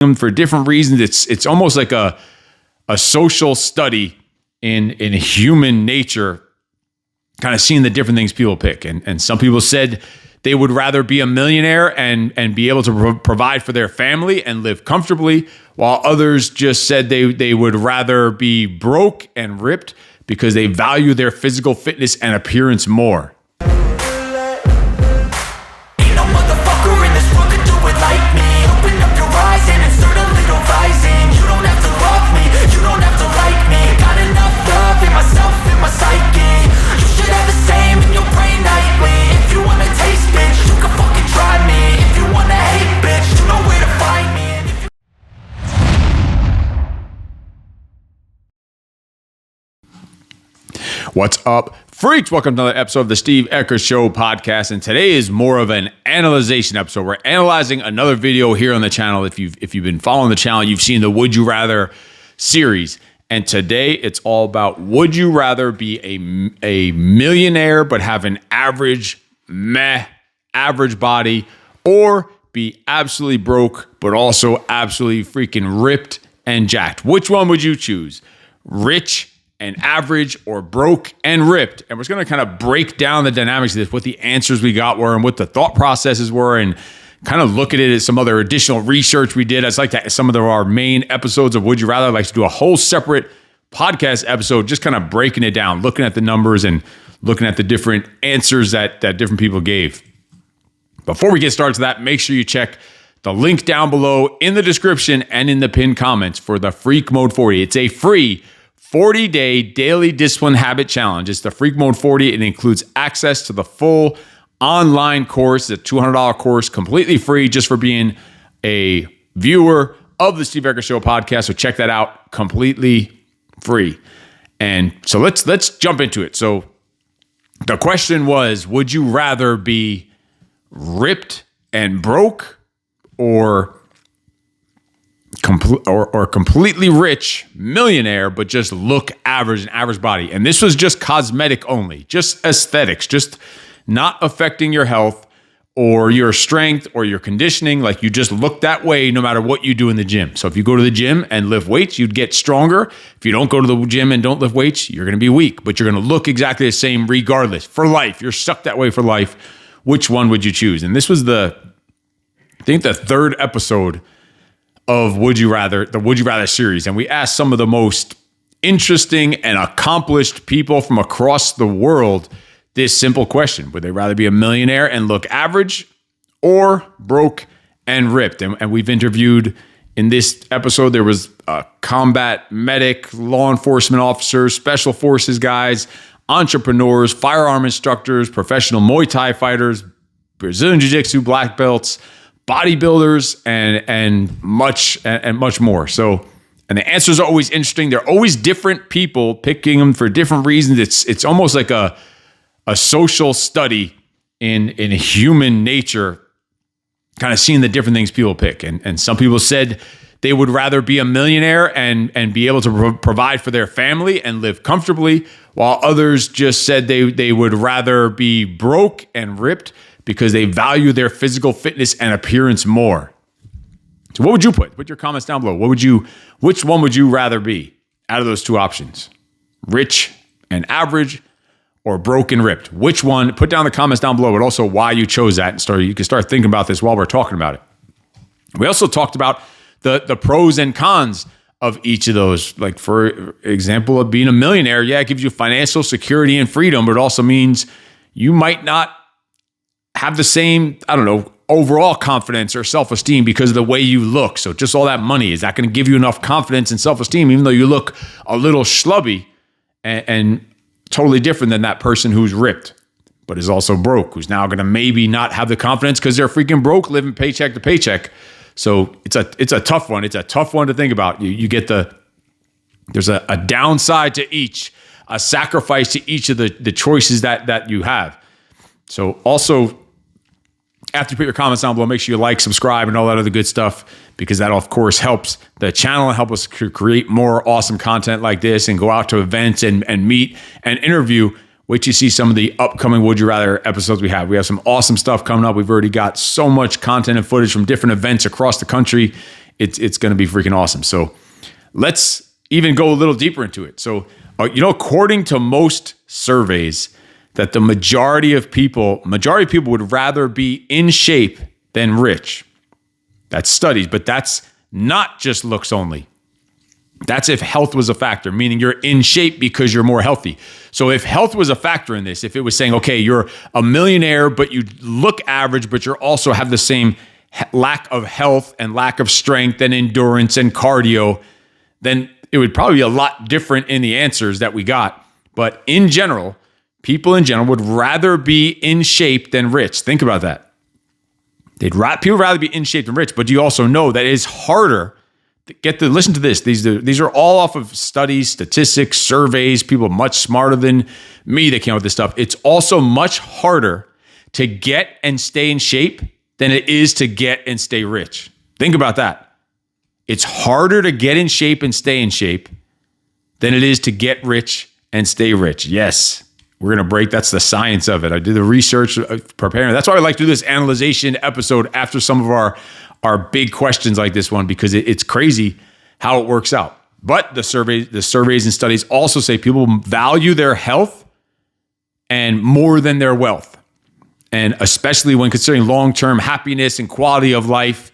them for different reasons. It's almost like a social study in human nature, kind of seeing the different things people pick. And some people said they would rather be a millionaire and be able to provide for their family and live comfortably, while others just said they would rather be broke and ripped because they value their physical fitness and appearance more. What's up, freaks? Welcome to another episode of the Steve Eckert Show podcast. And today is more of an analyzation episode. We're analyzing another video here on the channel. If you've been following the channel, you've seen the Would You Rather series. And today it's all about, would you rather be a millionaire but have an average body, or be absolutely broke but also absolutely freaking ripped and jacked? Which one would you choose? Rich and average, or broke and ripped? And we're just going to kind of break down the dynamics of this, what the answers we got were and what the thought processes were, and kind of look at it as some other additional research we did. It's like that, some of our main episodes of Would You Rather. I'd like to do a whole separate podcast episode, just kind of breaking it down, looking at the numbers and looking at the different answers that different people gave. Before we get started to that, make sure you check the link down below in the description and in the pinned comments for the Freak Mode 40. It's a free 40-day daily discipline habit challenge. It's the Freak Mode 40. It includes access to the full online course, it's a $200 course, completely free, just for being a viewer of the Steve Eckert Show podcast. So check that out, completely free. And so let's jump into it. So the question was, would you rather be ripped and broke, or completely rich millionaire, but just look average, an average body? And this was just cosmetic only, just aesthetics, just not affecting your health or your strength or your conditioning. Like, you just look that way no matter what you do in the gym. So if you go to the gym and lift weights, you'd get stronger. If you don't go to the gym and don't lift weights, you're going to be weak, but you're going to look exactly the same regardless for life. You're stuck that way for life. Which one would you choose? And this was the third episode of Would You Rather, the Would You Rather series. And we asked some of the most interesting and accomplished people from across the world this simple question: would they rather be a millionaire and look average, or broke and ripped? And we've interviewed, in this episode, there was a combat medic, law enforcement officers, special forces guys, entrepreneurs, firearm instructors, professional Muay Thai fighters, Brazilian Jiu-Jitsu black belts, bodybuilders, and much more. So, and the answers are always interesting. They're always different people picking them for different reasons. It's almost like a social study in human nature, kind of seeing the different things people pick. And some people said they would rather be a millionaire and be able to provide for their family and live comfortably, while others just said they would rather be broke and ripped because they value their physical fitness and appearance more. So what would you put? Put your comments down below. Which one would you rather be out of those two options? Rich and average, or broke and ripped? Which one? Put down the comments down below, but also why you chose that, and you can start thinking about this while we're talking about it. We also talked about the pros and cons of each of those. Like, for example, of being a millionaire, it gives you financial security and freedom, but it also means you might not have the same, overall confidence or self-esteem because of the way you look. So just all that money, is that going to give you enough confidence and self-esteem, even though you look a little schlubby and totally different than that person who's ripped, but is also broke, who's now going to maybe not have the confidence because they're freaking broke, living paycheck to paycheck. So it's a tough one. It's a tough one to think about. You get there's a downside to each, a sacrifice to each of the choices that you have. So also, after you put your comments down below, make sure you like, subscribe, and all that other good stuff, because that, of course, helps the channel and help us create more awesome content like this and go out to events and meet and interview. Wait till you see some of the upcoming Would You Rather episodes we have. We have some awesome stuff coming up. We've already got so much content and footage from different events across the country it's going to be freaking awesome. So let's even go a little deeper into it. So, according to most surveys, that the majority of people would rather be in shape than rich. That's studies, but that's not just looks only. That's if health was a factor, meaning you're in shape because you're more healthy. So if health was a factor in this, if it was saying, okay, you're a millionaire, but you look average, but you also have the same lack of health and lack of strength and endurance and cardio, then it would probably be a lot different in the answers that we got. But in general, people in general would rather be in shape than rich. Think about that. People would rather be in shape than rich, but do you also know that it is harder to listen to this. These are all off of studies, statistics, surveys, people much smarter than me that came up with this stuff. It's also much harder to get and stay in shape than it is to get and stay rich. Think about that. It's harder to get in shape and stay in shape than it is to get rich and stay rich. Yes, we're going to break. That's the science of it. I did the research preparing. That's why I like to do this analyzation episode after some of our big questions like this one, because it's crazy how it works out. But the surveys and studies also say people value their health and more than their wealth. And especially when considering long-term happiness and quality of life.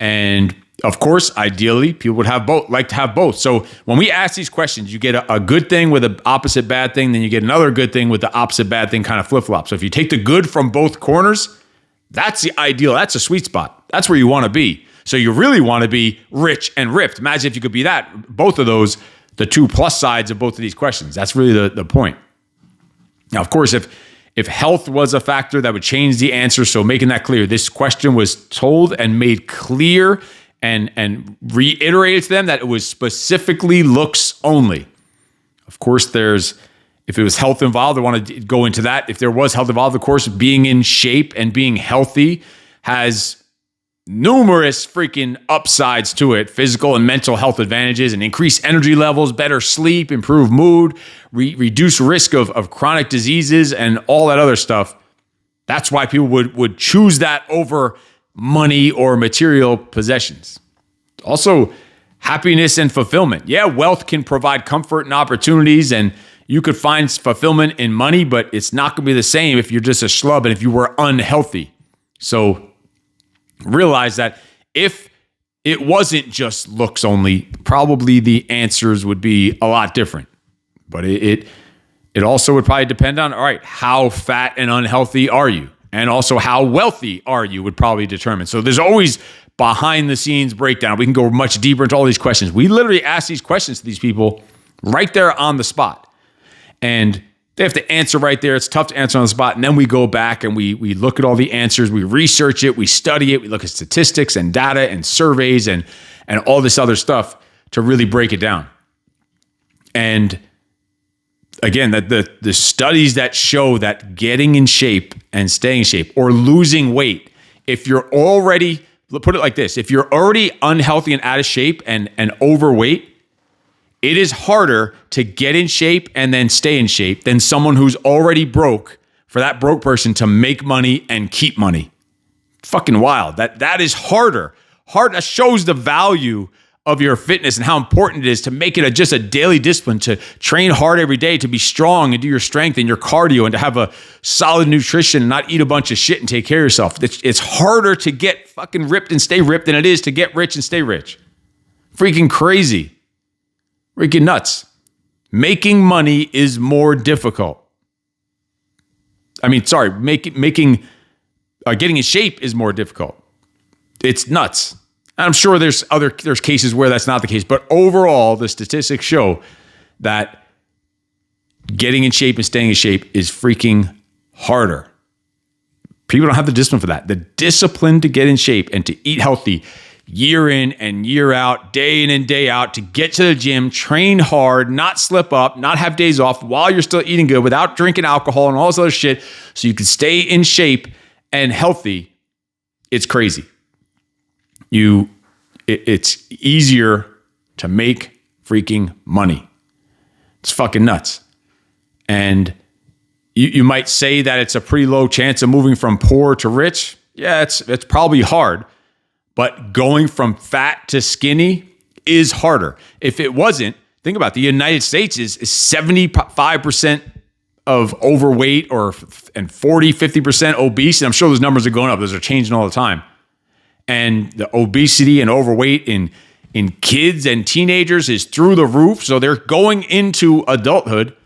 And of course, ideally, people would like to have both. So when we ask these questions, you get a good thing with an opposite bad thing, then you get another good thing with the opposite bad thing, kind of flip-flop. So if you take the good from both corners, that's the ideal. That's a sweet spot. That's where you want to be. So you really want to be rich and ripped. Imagine if you could be that. Both of those, the two plus sides of both of these questions. That's really the point. Now, of course, if health was a factor, that would change the answer. So making that clear, this question was told and made clear and reiterated to them that it was specifically looks only. Of course, if it was health involved, I want to go into that. If there was health involved, of course, being in shape and being healthy has numerous freaking upsides to it. Physical and mental health advantages and increased energy levels, better sleep, improved mood, reduce risk of chronic diseases and all that other stuff. That's why people would choose that over money or material possessions. Also, happiness and fulfillment. Yeah, wealth can provide comfort and opportunities, and you could find fulfillment in money, but it's not going to be the same if you're just a schlub and if you were unhealthy. So realize that if it wasn't just looks only, probably the answers would be a lot different. But it also would probably depend on, all right, how fat and unhealthy are you? And also how wealthy are you would probably determine. So there's always behind the scenes breakdown. We can go much deeper into all these questions. We literally ask these questions to these people right there on the spot. And they have to answer right there. It's tough to answer on the spot. And then we go back and we look at all the answers. We research it. We study it. We look at statistics and data and surveys and all this other stuff to really break it down. And again, that the studies that show that getting in shape and staying in shape or losing weight, if you're already, put it like this, if you're already unhealthy and out of shape and overweight, it is harder to get in shape and then stay in shape than someone who's already broke, for that broke person to make money and keep money. Fucking wild. That is harder. That shows the value of your fitness and how important it is to make it just a daily discipline, to train hard every day, to be strong and do your strength and your cardio and to have a solid nutrition and not eat a bunch of shit and take care of yourself. It's harder to get fucking ripped and stay ripped than it is to get rich and stay rich. Freaking crazy. Freaking nuts. Making money is more difficult. Getting in shape is more difficult. It's nuts. I'm sure there's cases where that's not the case, but overall, the statistics show that getting in shape and staying in shape is freaking harder. People don't have the discipline for that. The discipline to get in shape and to eat healthy year in and year out, day in and day out, to get to the gym, train hard, not slip up, not have days off while you're still eating good, without drinking alcohol and all this other shit, so you can stay in shape and healthy. It's crazy. It's easier to make freaking money. It's fucking nuts. And you might say that it's a pretty low chance of moving from poor to rich. Yeah, it's probably hard. But going from fat to skinny is harder. If it wasn't, think about it, the United States is 75% of overweight and 40, 50% obese. And I'm sure those numbers are going up. Those are changing all the time. And the obesity and overweight in kids and teenagers is through the roof. So they're going into adulthood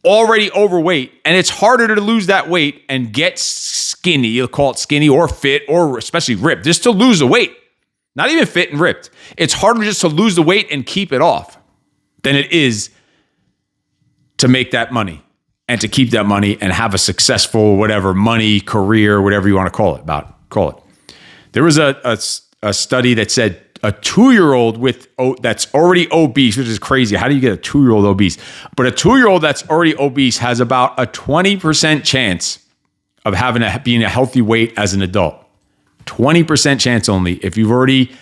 already overweight, and it's harder to lose that weight and get skinny. You'll call it skinny or fit or especially ripped, just to lose the weight. Not even fit and ripped. It's harder just to lose the weight and keep it off than it is to make that money and to keep that money and have a successful whatever money, career, whatever you want to call it. There was a study that said a 2-year-old that's already obese, which is crazy. How do you get a 2-year-old obese? But a 2-year-old that's already obese has about a 20% chance of being a healthy weight as an adult. 20% chance only. If you already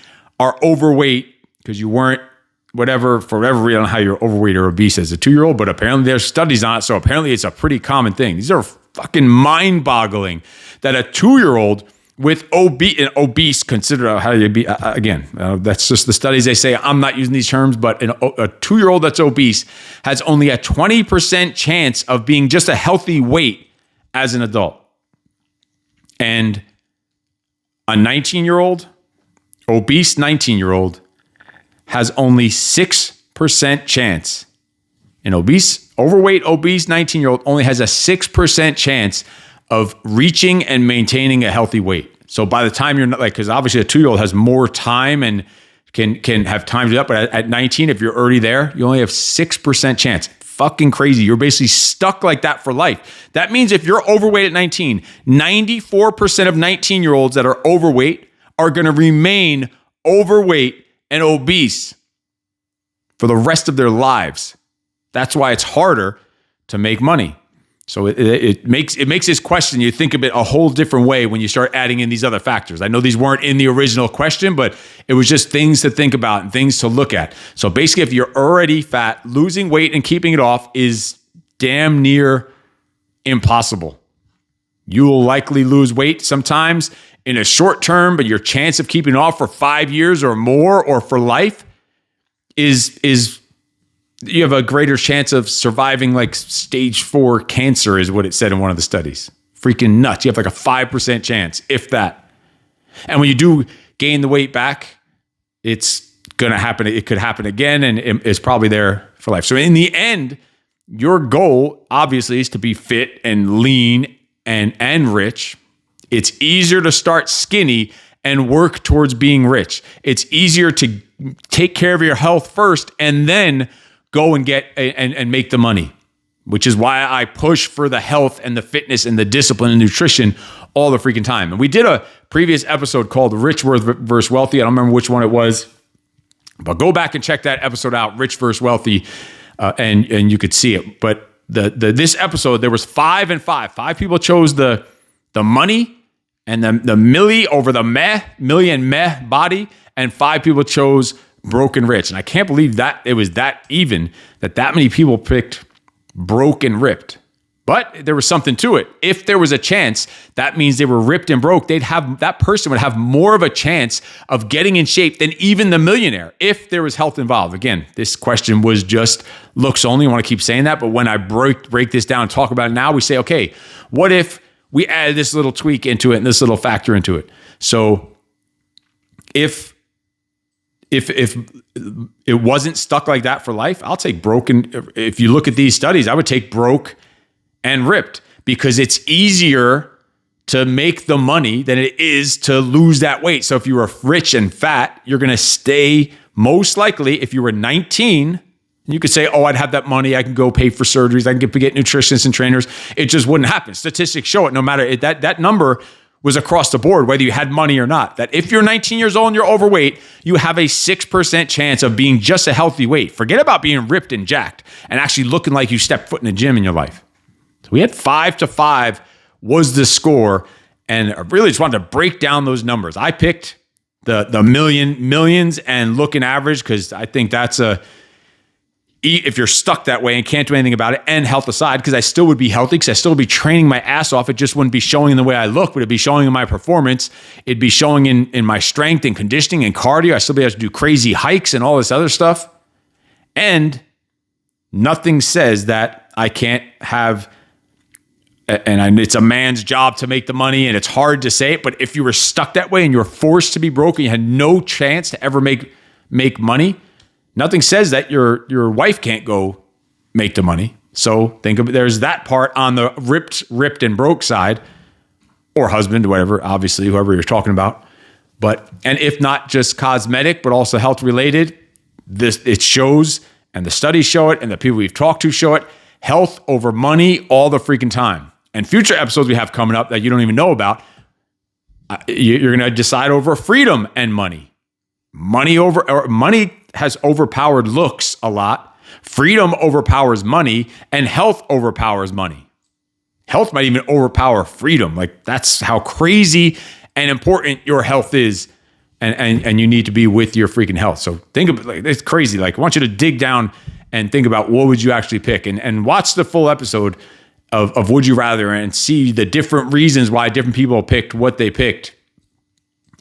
are overweight because you weren't for whatever reason, I don't know how you're overweight or obese as a 2-year-old, but apparently there's studies on it. So apparently it's a pretty common thing. These are fucking mind-boggling that a 2-year-old with obese, consider how you be, again, that's just the studies they say. I'm not using these terms, but a 2-year-old that's obese has only a 20% chance of being just a healthy weight as an adult. And a 19-year-old, obese 19-year-old has only 6% chance. An overweight, obese 19-year-old only has a 6% chance of reaching and maintaining a healthy weight. So by the time you're not because obviously a 2-year-old has more time and can have time to do that. But at 19, if you're already there, you only have 6% chance. Fucking crazy. You're basically stuck like that for life. That means if you're overweight at 19, 94% of 19-year-olds that are overweight are going to remain overweight and obese for the rest of their lives. That's why it's harder to make money. So it makes this question, you think of it a whole different way when you start adding in these other factors. I know these weren't in the original question, but it was just things to think about and things to look at. So basically, if you're already fat, losing weight and keeping it off is damn near impossible. You will likely lose weight sometimes in a short term, but your chance of keeping it off for 5 years or more or for life is you have a greater chance of surviving like stage 4 cancer is what it said in one of the studies. Freaking nuts. You have like a 5% chance, if that. And when you do gain the weight back, it's going to happen. It could happen again, and it's probably there for life. So in the end, your goal obviously is to be fit and lean and rich. It's easier to start skinny and work towards being rich. It's easier to take care of your health first and then go and get and make the money, which is why I push for the health and the fitness and the discipline and nutrition all the freaking time. And we did a previous episode called Rich versus Wealthy. I don't remember which one it was, but go back and check that episode out, Rich versus Wealthy, and you could see it. But this episode, there was 5 and 5. 5 people chose the money and the milli over the million body, and 5 people chose broken rich. And I can't believe that it was that even that many people picked broke and ripped. But there was something to it. If there was a chance, that means they were ripped and broke. That person would have more of a chance of getting in shape than even the millionaire if there was health involved. Again, this question was just looks only. I want to keep saying that. But when I break this down and talk about it now, we say, okay, what if we add this little tweak into it and this little factor into it? So if it wasn't stuck like that for life, I'll take broken. If you look at these studies, I would take broke and ripped because it's easier to make the money than it is to lose that weight. So if you were rich and fat, you're going to stay most likely. If you were 19, you could say, oh, I'd have that money. I can go pay for surgeries. I can get nutritionists and trainers. It just wouldn't happen. Statistics show it. No matter that number was across the board, whether you had money or not, that if you're 19 years old and you're overweight, you have a 6% chance of being just a healthy weight. Forget about being ripped and jacked and actually looking like you stepped foot in a gym in your life. So we had 5-5 was the score. And I really just wanted to break down those numbers. I picked the millions and looking average because I think that's eat if you're stuck that way and can't do anything about it, and health aside, because I still would be healthy, because I still would be training my ass off. It just wouldn't be showing in the way I look, but it'd be showing in my performance. It'd be showing in my strength and conditioning and cardio. I still be able to do crazy hikes and all this other stuff. And nothing says that I can't have, and it's a man's job to make the money, and it's hard to say it, but if you were stuck that way and you were forced to be broke and you had no chance to ever make money, nothing says that your wife can't go make the money. So think of it, there's that part on the ripped and broke side, or husband, whatever, obviously, whoever you're talking about. And if not just cosmetic, but also health related, it shows, and the studies show it, and the people we've talked to show it, health over money all the freaking time. And future episodes we have coming up that you don't even know about, you're going to decide over freedom and money. Money has overpowered looks a lot. Freedom overpowers money, and health overpowers money. Health might even overpower freedom. Like, that's how crazy and important your health is. And you need to be with your freaking health. So think of it, like, it's crazy. Like, I want you to dig down and think about what would you actually pick, and watch the full episode of Would You Rather and see the different reasons why different people picked what they picked.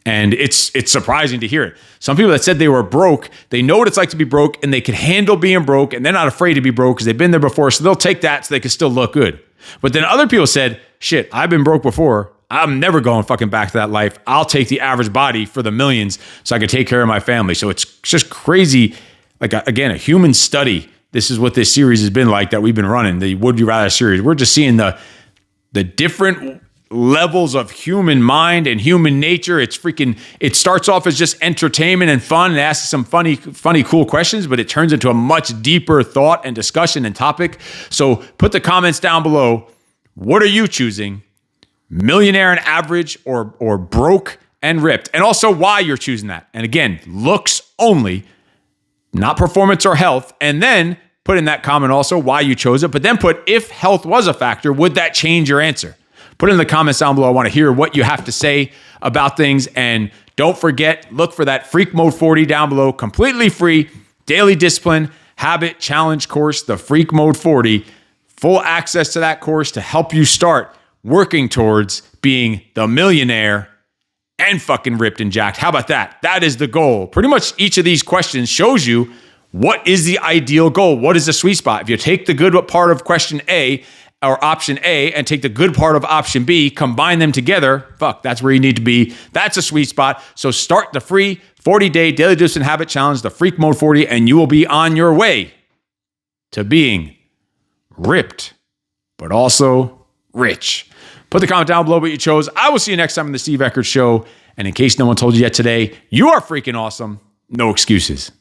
And it's surprising to hear it. Some people that said they were broke, they know what it's like to be broke, and they can handle being broke, and they're not afraid to be broke because they've been there before, so they'll take that so they can still look good. But then other people said, shit, I've been broke before. I'm never going fucking back to that life. I'll take the average body for the millions so I can take care of my family. So it's just crazy. Like, again, a human study. This is what this series has been like that we've been running, the Would You Rather series. We're just seeing the different levels of human mind and human nature. It starts off as just entertainment and fun and asks some funny, cool questions, but it turns into a much deeper thought and discussion and topic. So put the comments down below. What are you choosing? Millionaire and average, or broke and ripped? And also why you're choosing that. And again, looks only, not performance or health. And then put in that comment also why you chose it. But then put, if health was a factor, would that change your answer? Put it in the comments down below. I want to hear what you have to say about things. And don't forget, look for that Freak Mode 40 down below. Completely free, daily discipline, habit challenge course, the Freak Mode 40. Full access to that course to help you start working towards being the millionaire and fucking ripped and jacked. How about that? That is the goal. Pretty much each of these questions shows you what is the ideal goal. What is the sweet spot? If you take the good part of question A or option A and take the good part of option B, combine them together, that's where you need to be. That's a sweet spot. So start the free 40-day daily discipline habit challenge, the Freak Mode 40, and you will be on your way to being ripped, but also rich. Put the comment down below what you chose. I will see you next time on the Steve Eckert Show. And in case no one told you yet today, you are freaking awesome. No excuses.